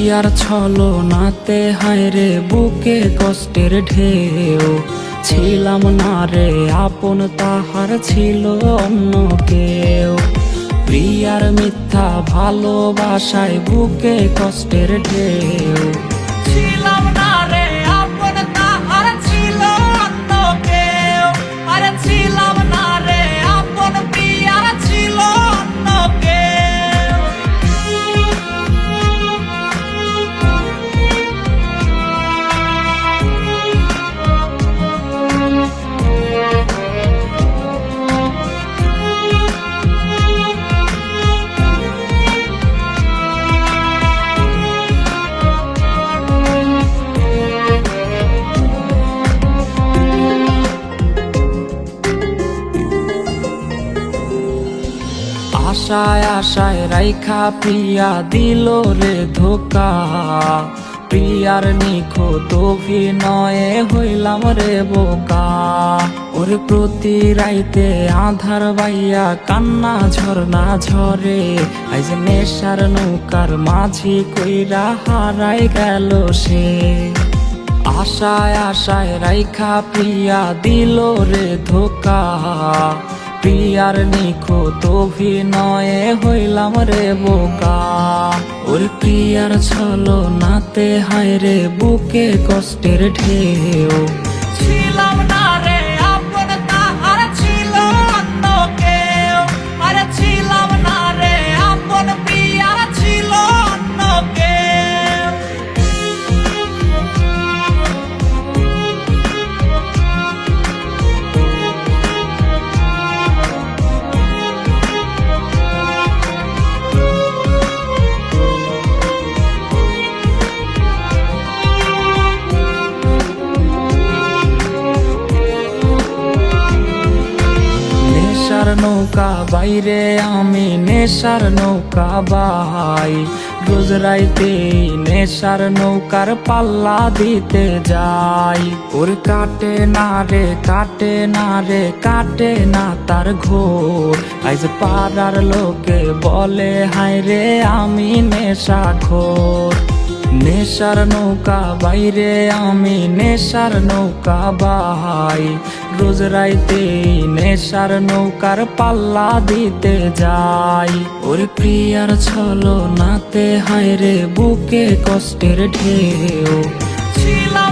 প্রিয়ার ছলনাতে হায়রে বুকে কষ্টের ঢেউ, ছিলাম না রে আপন তাহার ছিল অন্য কেউ। প্রিয়ার মিথ্যা ভালোবাসায় বুকে কষ্টের ঢেউ, ছিলাম না রে আপন তাহার ছিল অন্য কেউ। আরে ছিলাম না রে আপন প্রিয়ার ছিল অন্য কেউ। আশায় আশায় রাইখা প্রিয়া দিল রে ধোকা, প্রিয়ার নিখুঁত অভিনয়ে হইলাম রে বোকা। ওরে প্রতি রাইতে আধার বাইয়া কান্না ঝরনা ঝরে, আইজ নেশার নৌকার মাঝি কইরা হারাই গেল সে। আশায় আশায় রাইখা প্রিয়া দিল রে ধোকা, প্রিয়ার নিখুঁত অভিনয়ে হইলাম রে বোকা। ওরে প্রিয়ার ছলনাতে হায়রে বুকে কষ্টের ঢেউ, ছিলাম না রে আপন তাহার ছিল অন্য কেউ। আরে ছিলাম না রে আপন প্রিয়ার ছিল অন্য কেউ। নেশার নৌকা বাইরে আমি নেশার নৌকা বাই, রোজ রাইতে নেশার নৌকার পাল্লা দিতে যাই। ওর কাটে না রে কাটে না রে কাটে না তার ঘোর, আইজ পাড়ার লোকে বলে হায় রে আমি নেশাখোর। নেশার নৌকা বাইরে আমি নেশার নৌকা বাহাই, রোজ রাইতে নেশার নৌকার পাল্লা দিতে যাই। ওর প্রিয়ার ছলনাতে হায়রে বুকে কষ্টের ঢেউ, ছিলাম